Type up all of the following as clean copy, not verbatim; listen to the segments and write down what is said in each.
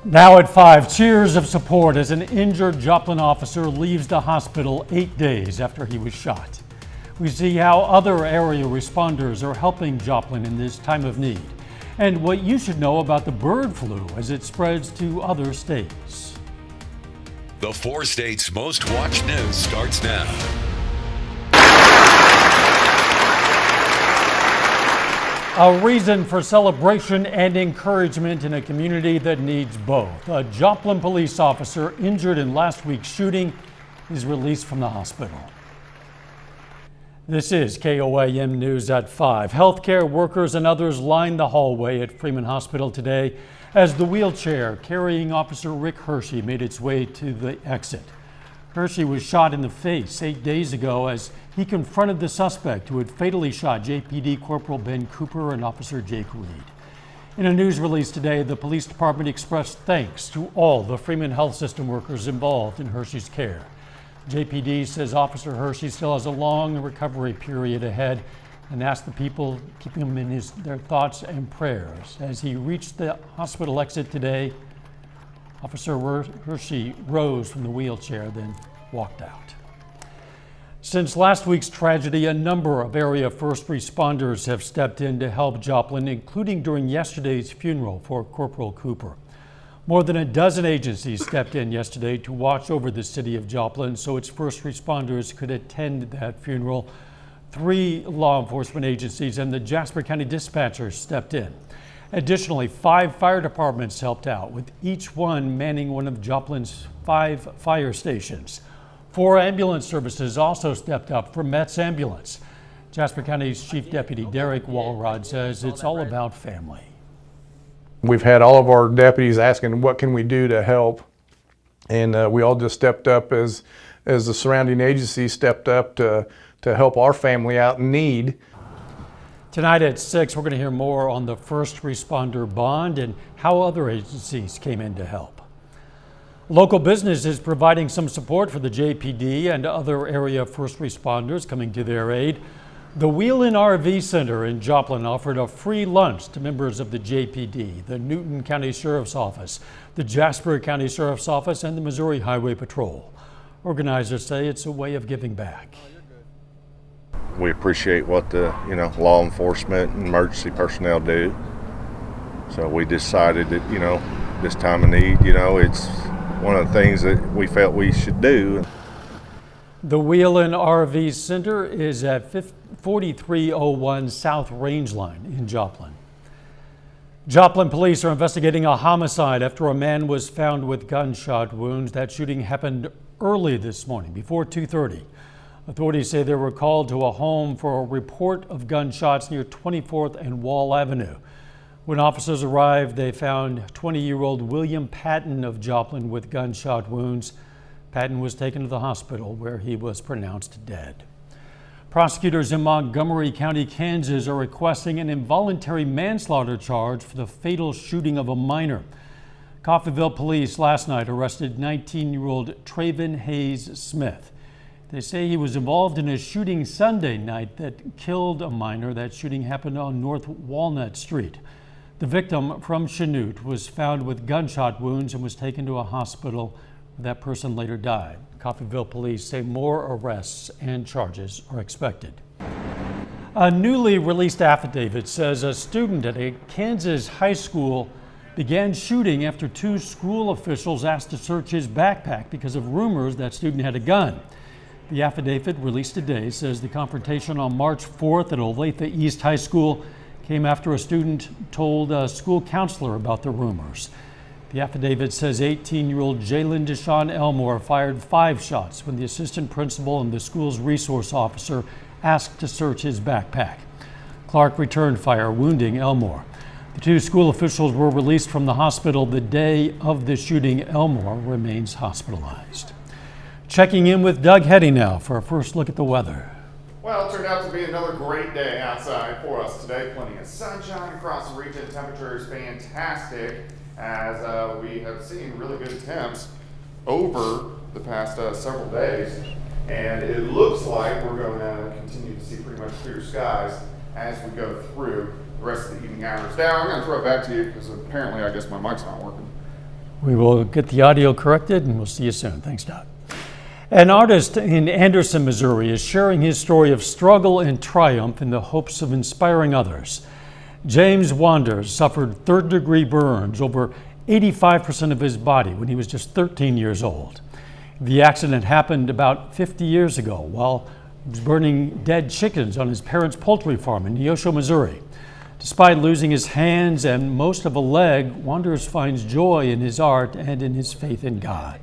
Now at 5, cheers of support as an injured Joplin officer leaves the hospital 8 days after he was shot. We see how other area responders are helping Joplin in this time of need, and what you should know about the bird flu as it spreads to other states. The 4 states' most watched news starts now. A reason for celebration and encouragement in a community that needs both. A Joplin police officer injured in last week's shooting is released from the hospital. This is KOAM News at 5. Healthcare workers and others lined the hallway at Freeman Hospital today as the wheelchair carrying Officer Rick Hershey made its way to the exit. Hershey was shot in the face 8 days ago as he confronted the suspect who had fatally shot JPD Corporal Ben Cooper and Officer Jake Reed. In a news release today, the police department expressed thanks to all the Freeman Health System workers involved in Hershey's care. JPD says Officer Hershey still has a long recovery period ahead and asked the people keep him in their thoughts and prayers. As he reached the hospital exit today, Officer Hershey rose from the wheelchair, then walked out. Since last week's tragedy, a number of area first responders have stepped in to help Joplin, including during yesterday's funeral for Corporal Cooper. More than a dozen agencies stepped in yesterday to watch over the city of Joplin so its first responders could attend that funeral. 3 law enforcement agencies and the Jasper County dispatchers stepped in. Additionally, 5 fire departments helped out, with each one manning one of Joplin's 5 fire stations. 4 ambulance services also stepped up for Met's Ambulance. Jasper County's Chief Deputy Derek Walrod says it's all about family. We've had all of our deputies asking, what can we do to help? And we all just stepped up as the surrounding agencies stepped up to help our family out in need. Tonight at 6, we're going to hear more on the first responder bond and how other agencies came in to help. Local business is providing some support for the JPD and other area first responders coming to their aid. The Wheelin RV Center in Joplin offered a free lunch to members of the JPD, the Newton County Sheriff's Office, the Jasper County Sheriff's Office, and the Missouri Highway Patrol. Organizers say it's a way of giving back. We appreciate what the law enforcement and emergency personnel do. So we decided that this time of need, it's one of the things that we felt we should do. The Wheelin RV Center is at 4301 South Range Line in Joplin. Joplin police are investigating a homicide after a man was found with gunshot wounds. That shooting happened early this morning, before 2:30. Authorities say they were called to a home for a report of gunshots near 24th and Wall Avenue. When officers arrived, they found 20-year-old William Patton of Joplin with gunshot wounds. Patton was taken to the hospital where he was pronounced dead. Prosecutors in Montgomery County, Kansas are requesting an involuntary manslaughter charge for the fatal shooting of a minor. Coffeyville police last night arrested 19-year-old Traven Hayes Smith. They say he was involved in a shooting Sunday night that killed a minor. That shooting happened on North Walnut Street. The victim from Chanute was found with gunshot wounds and was taken to a hospital. That person later died. Coffeyville police say more arrests and charges are expected. A newly released affidavit says a student at a Kansas high school began shooting after 2 school officials asked to search his backpack because of rumors that student had a gun. The affidavit released today says the confrontation on March 4th at Olathe East High School came after a student told a school counselor about the rumors. The affidavit says 18-year-old Jalen Deshaun Elmore fired 5 shots when the assistant principal and the school's resource officer asked to search his backpack. Clark returned fire, wounding Elmore. The 2 school officials were released from the hospital the day of the shooting. Elmore remains hospitalized. Checking in with Doug Hetty now for a first look at the weather. Well, it turned out to be another great day outside for us today. Plenty of sunshine across the region. Temperatures fantastic as we have seen really good temps over the past several days. And it looks like we're going to continue to see pretty much clear skies as we go through the rest of the evening hours. Now, I'm going to throw it back to you because apparently I guess my mic's not working. We will get the audio corrected and we'll see you soon. Thanks, Doc. An artist in Anderson, Missouri is sharing his story of struggle and triumph in the hopes of inspiring others. James Wanders suffered third-degree burns over 85% of his body when he was just 13 years old. The accident happened about 50 years ago while he was burning dead chickens on his parents' poultry farm in Neosho, Missouri. Despite losing his hands and most of a leg, Wanders finds joy in his art and in his faith in God.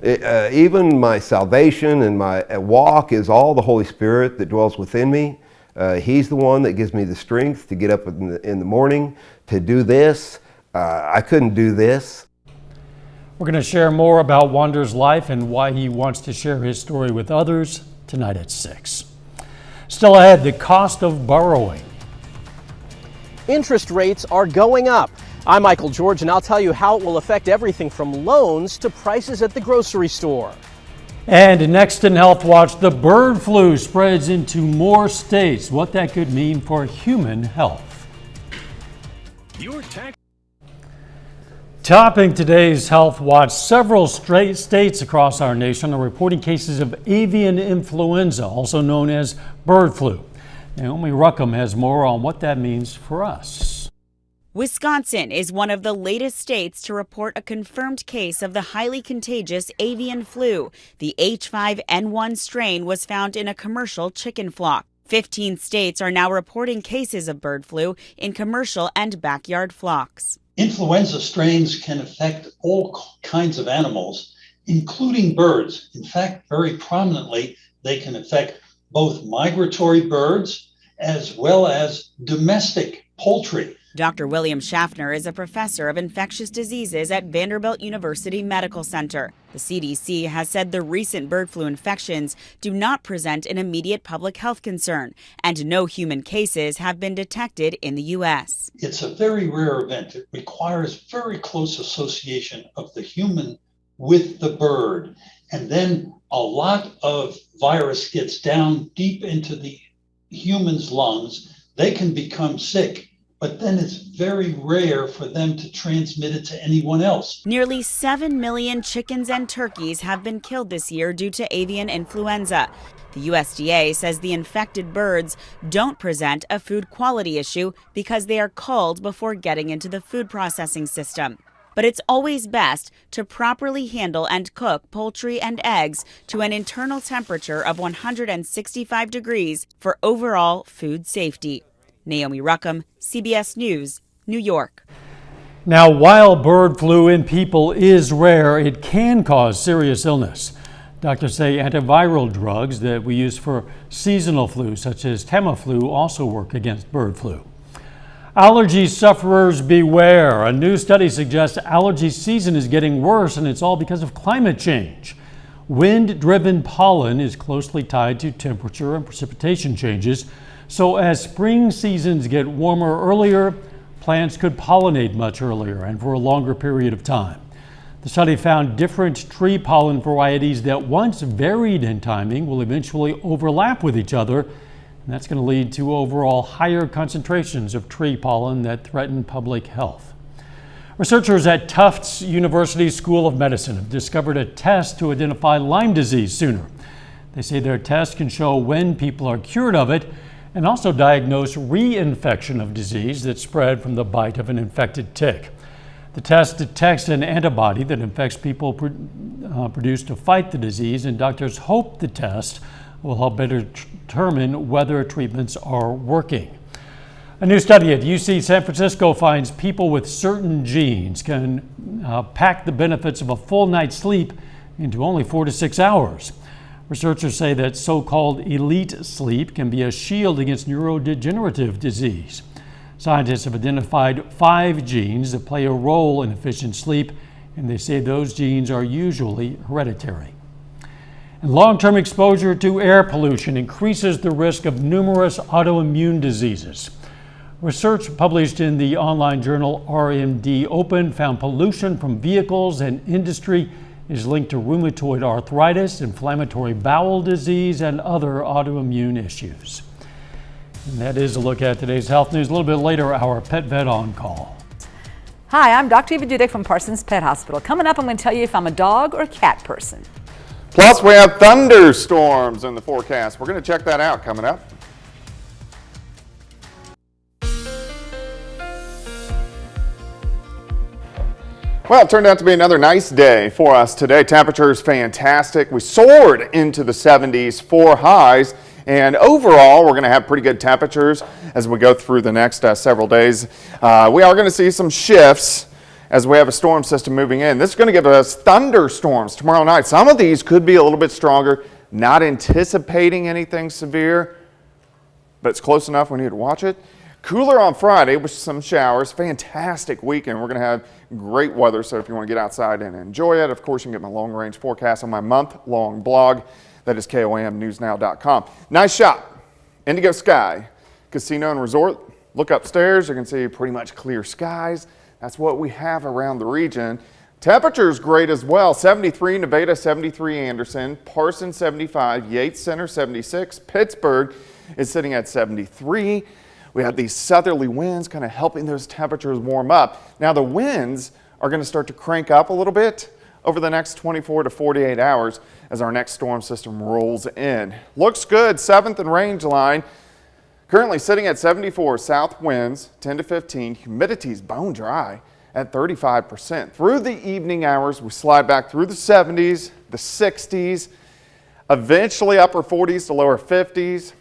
Even my salvation and my walk is all the Holy Spirit that dwells within me. He's the one that gives me the strength to get up in the morning to do this. I couldn't do this. We're going to share more about Wanders' life and why he wants to share his story with others tonight at 6. Still ahead, the cost of borrowing. Interest rates are going up. I'm Michael George, and I'll tell you how it will affect everything from loans to prices at the grocery store. And next in Health Watch, the bird flu spreads into more states. What that could mean for human health. Topping today's Health Watch, several states across our nation are reporting cases of avian influenza, also known as bird flu. Naomi Ruckham has more on what that means for us. Wisconsin is one of the latest states to report a confirmed case of the highly contagious avian flu. The H5N1 strain was found in a commercial chicken flock. 15 states are now reporting cases of bird flu in commercial and backyard flocks. Influenza strains can affect all kinds of animals, including birds. In fact, very prominently, they can affect both migratory birds as well as domestic poultry. Dr. William Schaffner is a professor of infectious diseases at Vanderbilt University Medical Center. The CDC has said the recent bird flu infections do not present an immediate public health concern, and no human cases have been detected in the U.S. It's a very rare event. It requires very close association of the human with the bird. And then a lot of virus gets down deep into the human's lungs. They can become sick, but then it's very rare for them to transmit it to anyone else. Nearly 7 million chickens and turkeys have been killed this year due to avian influenza. The USDA says the infected birds don't present a food quality issue because they are culled before getting into the food processing system. But it's always best to properly handle and cook poultry and eggs to an internal temperature of 165 degrees for overall food safety. Naomi Ruckham, CBS News, New York. Now, while bird flu in people is rare, it can cause serious illness. Doctors say antiviral drugs that we use for seasonal flu, such as Tamiflu, also work against bird flu. Allergy sufferers beware. A new study suggests allergy season is getting worse, and it's all because of climate change. Wind-driven pollen is closely tied to temperature and precipitation changes. So as spring seasons get warmer earlier, plants could pollinate much earlier and for a longer period of time. The study found different tree pollen varieties that once varied in timing will eventually overlap with each other, and that's going to lead to overall higher concentrations of tree pollen that threaten public health. Researchers at Tufts University School of Medicine have discovered a test to identify Lyme disease sooner. They say their test can show when people are cured of it and also diagnose reinfection of disease that spread from the bite of an infected tick. The test detects an antibody that infects people produced to fight the disease, and doctors hope the test will help better determine whether treatments are working. A new study at UC San Francisco finds people with certain genes can pack the benefits of a full night's sleep into only 4 to 6 hours. Researchers say that so-called elite sleep can be a shield against neurodegenerative disease. Scientists have identified 5 genes that play a role in efficient sleep, and they say those genes are usually hereditary. And long-term exposure to air pollution increases the risk of numerous autoimmune diseases. Research published in the online journal RMD Open found pollution from vehicles and industry is linked to rheumatoid arthritis, inflammatory bowel disease, and other autoimmune issues. And that is a look at today's health news. A little bit later, our pet vet on call. Hi, I'm Dr. Eva Dudek from Parsons Pet Hospital. Coming up, I'm going to tell you if I'm a dog or a cat person. Plus, we have thunderstorms in the forecast. We're going to check that out coming up. Well, it turned out to be another nice day for us today. Temperature is fantastic. We soared into the 70s for highs. And overall, we're going to have pretty good temperatures as we go through the next several days. We are going to see some shifts as we have a storm system moving in. This is going to give us thunderstorms tomorrow night. Some of these could be a little bit stronger. Not anticipating anything severe, but it's close enough we need to watch it. Cooler on Friday with some showers. Fantastic weekend. We're going to have great weather, so if you want to get outside and enjoy it, of course, you can get my long-range forecast on my month-long blog. That is KOAMnewsnow.com. Nice shot. Indigo Sky Casino and Resort. Look upstairs. You can see pretty much clear skies. That's what we have around the region. Temperature is great as well. 73 Nevada, 73 Anderson, Parsons 75, Yates Center 76, Pittsburgh is sitting at 73. We have these southerly winds kind of helping those temperatures warm up. Now the winds are going to start to crank up a little bit over the next 24 to 48 hours as our next storm system rolls in. Looks good, 7th and range line. Currently sitting at 74 south winds, 10 to 15. Humidity's bone dry at 35%. Through the evening hours, we slide back through the 70s, the 60s, eventually upper 40s to lower 50s.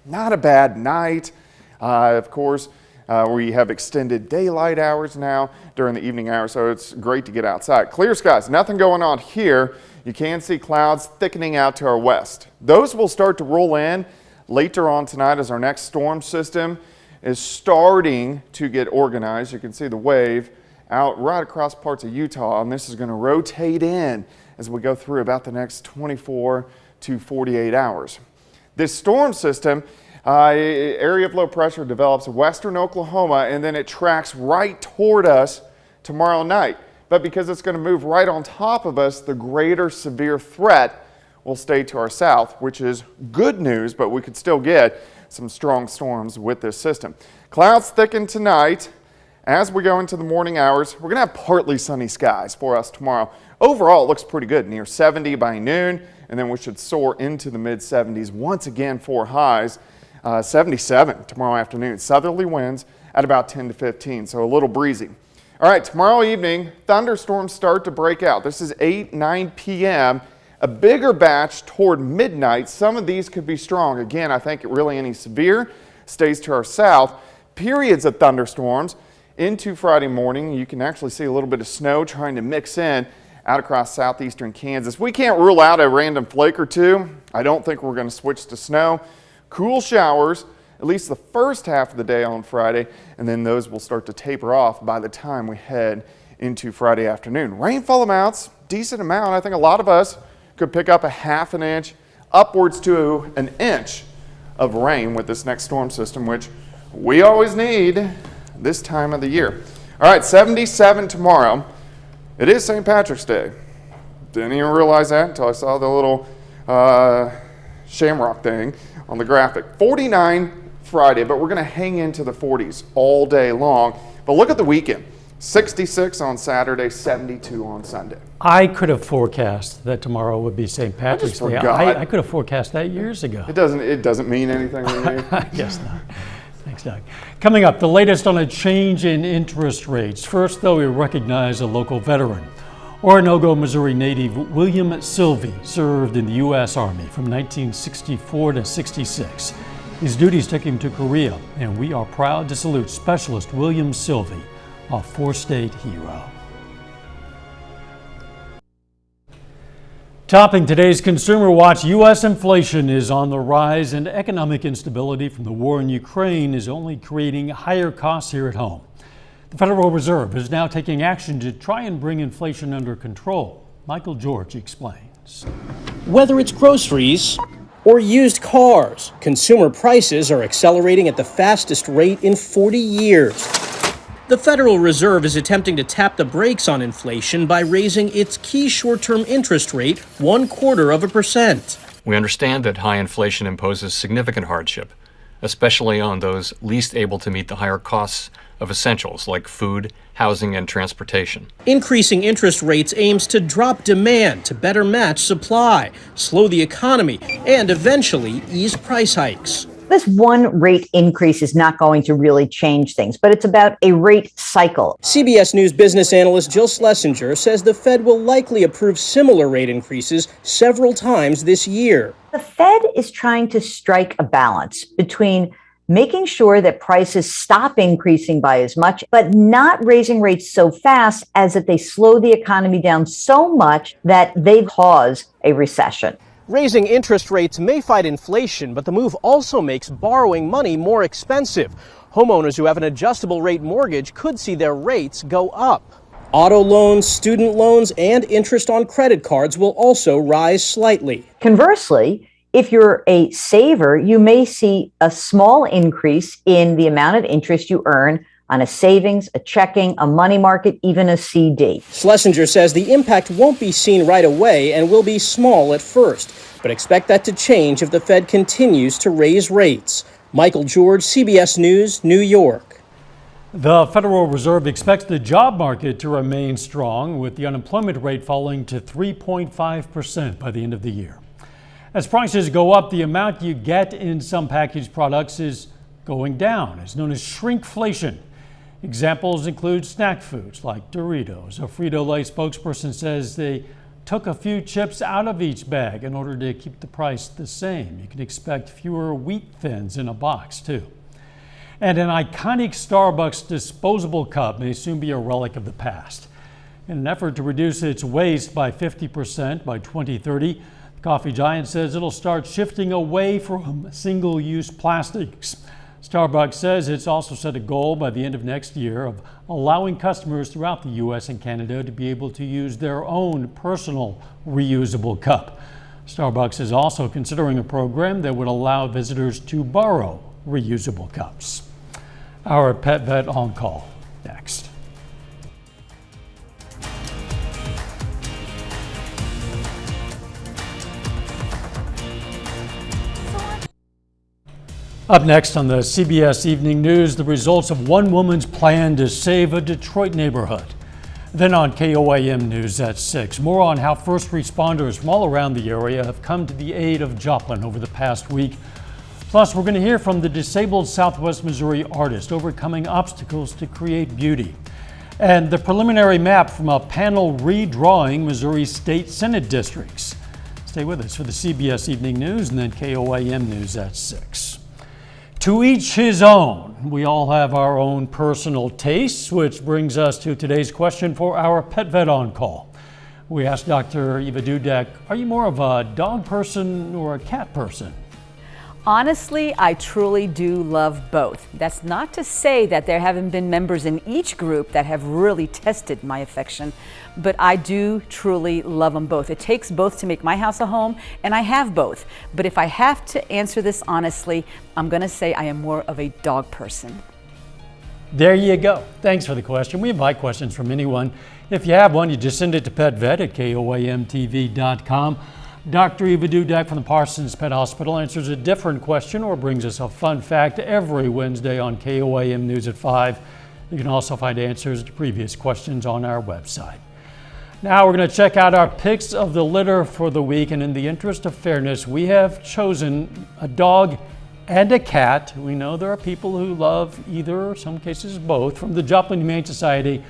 Not a bad night. Of course, we have extended daylight hours now during the evening hours, so it's great to get outside. Clear skies, nothing going on here. You can see clouds thickening out to our west. Those will start to roll in later on tonight as our next storm system is starting to get organized. You can see the wave out right across parts of Utah, and this is going to rotate in as we go through about the next 24 to 48 hours. This storm system, area of low pressure develops western Oklahoma, and then it tracks right toward us tomorrow night. But because it's going to move right on top of us, the greater severe threat will stay to our south, which is good news, but we could still get some strong storms with this system. Clouds thicken tonight. As we go into the morning hours, we're going to have partly sunny skies for us tomorrow. Overall, it looks pretty good, near 70 by noon, and then we should soar into the mid-70s once again for highs. 77 tomorrow afternoon. Southerly winds at about 10 to 15, so a little breezy. All right, tomorrow evening, thunderstorms start to break out. This is 8, 9 p.m. A bigger batch toward midnight. Some of these could be strong. Again, I think really any severe stays to our south. Periods of thunderstorms into Friday morning. You can actually see a little bit of snow trying to mix in out across southeastern Kansas. We can't rule out a random flake or two. I don't think we're going to switch to snow. Cool showers, at least the first half of the day on Friday, and then those will start to taper off by the time we head into Friday afternoon. Rainfall amounts, decent amount. I think a lot of us could pick up a ½ an inch, upwards to an inch of rain with this next storm system, which we always need this time of the year. All right, 77 tomorrow. It is St. Patrick's Day. Didn't even realize that until I saw the little shamrock thing on the graphic. 49 Friday, but we're going to hang into the 40s all day long. But look at the weekend. 66 on Saturday, 72 on Sunday. I could have forecast that tomorrow would be St. Patrick's Day. I could have forecast that years ago. It doesn't mean anything to me. I guess not. Thanks, Doug. Coming up, the latest on a change in interest rates. First, though, we recognize a local veteran. Oronogo, Missouri native William Sylvie served in the U.S. Army from 1964 to 66. His duties took him to Korea, and we are proud to salute Specialist William Sylvie, a four-state hero. Topping today's Consumer Watch, U.S. inflation is on the rise, and economic instability from the war in Ukraine is only creating higher costs here at home. The Federal Reserve is now taking action to try and bring inflation under control. Michael George explains. Whether it's groceries or used cars, consumer prices are accelerating at the fastest rate in 40 years. The Federal Reserve is attempting to tap the brakes on inflation by raising its key short-term interest rate 0.25%. We understand that high inflation imposes significant hardship, especially on those least able to meet the higher costs of essentials like food, housing, and transportation. Increasing interest rates aims to drop demand to better match supply, slow the economy, and eventually ease price hikes. This one rate increase is not going to really change things, but it's about a rate cycle. CBS News business analyst Jill Schlesinger says the Fed will likely approve similar rate increases several times this year. The Fed is trying to strike a balance between making sure that prices stop increasing by as much, but not raising rates so fast as that they slow the economy down so much that they cause a recession. Raising interest rates may fight inflation, but the move also makes borrowing money more expensive. Homeowners who have an adjustable rate mortgage could see their rates go up. Auto loans, student loans, and interest on credit cards will also rise slightly. Conversely, if you're a saver, you may see a small increase in the amount of interest you earn on a savings, a checking, a money market, even a CD. Schlesinger says the impact won't be seen right away and will be small at first, but expect that to change if the Fed continues to raise rates. Michael George, CBS News, New York. The Federal Reserve expects the job market to remain strong, with the unemployment rate falling to 3.5% by the end of the year. As prices go up, the amount you get in some packaged products is going down. It's known as shrinkflation. Examples include snack foods like Doritos. A Frito-Lay spokesperson says they took a few chips out of each bag in order to keep the price the same. You can expect fewer wheat thins in a box, too. And an iconic Starbucks disposable cup may soon be a relic of the past. In an effort to reduce its waste by 50% by 2030, the coffee giant says it'll start shifting away from single-use plastics. Starbucks says it's also set a goal by the end of next year of allowing customers throughout the U.S. and Canada to be able to use their own personal reusable cup. Starbucks is also considering a program that would allow visitors to borrow reusable cups. Our Pet Vet on Call next. Up next on the CBS Evening News, the results of one woman's plan to save a Detroit neighborhood. Then on KOAM News at 6, more on how first responders from all around the area have come to the aid of Joplin over the past week. Plus, we're going to hear from the disabled Southwest Missouri artist overcoming obstacles to create beauty. And the preliminary map from a panel redrawing Missouri State Senate districts. Stay with us for the CBS Evening News and then KOAM News at 6. To each his own. We all have our own personal tastes, which brings us to today's question for our Pet Vet on Call. We asked Dr. Eva Dudek, are you more of a dog person or a cat person? Honestly, I truly do love both. That's not to say that there haven't been members in each group that have really tested my affection, but I do truly love them both. It takes both to make my house a home, and I have both. But if I have to answer this honestly, I'm going to say I am more of a dog person. There you go. Thanks for the question. We invite questions from anyone. If you have one, you just send it to petvet@koamtv.com. Dr. Eva Dudek from the Parsons Pet Hospital answers a different question or brings us a fun fact every Wednesday on KOAM News at 5. You can also find answers to previous questions on our website. Now we're going to check out our picks of the litter for the week, and in the interest of fairness, we have chosen a dog and a cat. We know there are people who love either, or some cases both. From the Joplin Humane Society,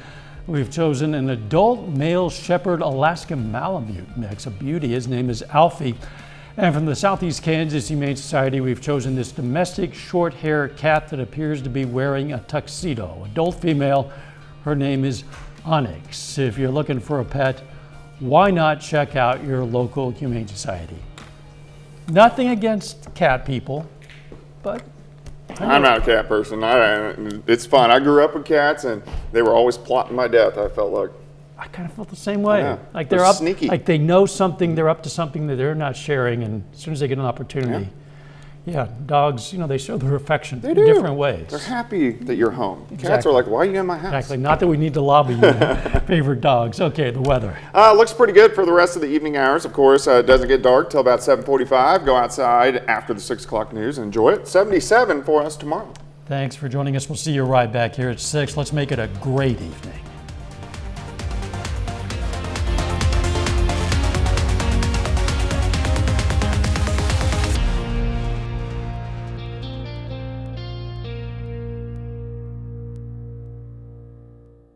we've chosen an adult male shepherd Alaska Malamute mix, a beauty. His name is Alfie. And from the Southeast Kansas Humane Society, we've chosen this domestic short-hair cat that appears to be wearing a tuxedo. Adult female, her name is Onyx. If you're looking for a pet, why not check out your local Humane Society? Nothing against cat people, but I'm not a cat person. It's fun. I grew up with cats, and they were always plotting my death, I felt like. I kind of felt the same way. Yeah. Like They're they're up, sneaky. like they know something, they're up to something that they're not sharing, and as soon as they get an opportunity, yeah, dogs, they show their affection in different ways. They're happy that you're home. Cats Exactly. are like, why are you in my house? Exactly. Not that we need to lobby you favorite dogs. Okay, the weather. Looks pretty good for the rest of the evening hours. Of course, it doesn't get dark till about 7:45. Go outside after the 6 o'clock news and enjoy it. 77 for us tomorrow. Thanks for joining us. We'll see you right back here at 6. Let's make it a great evening.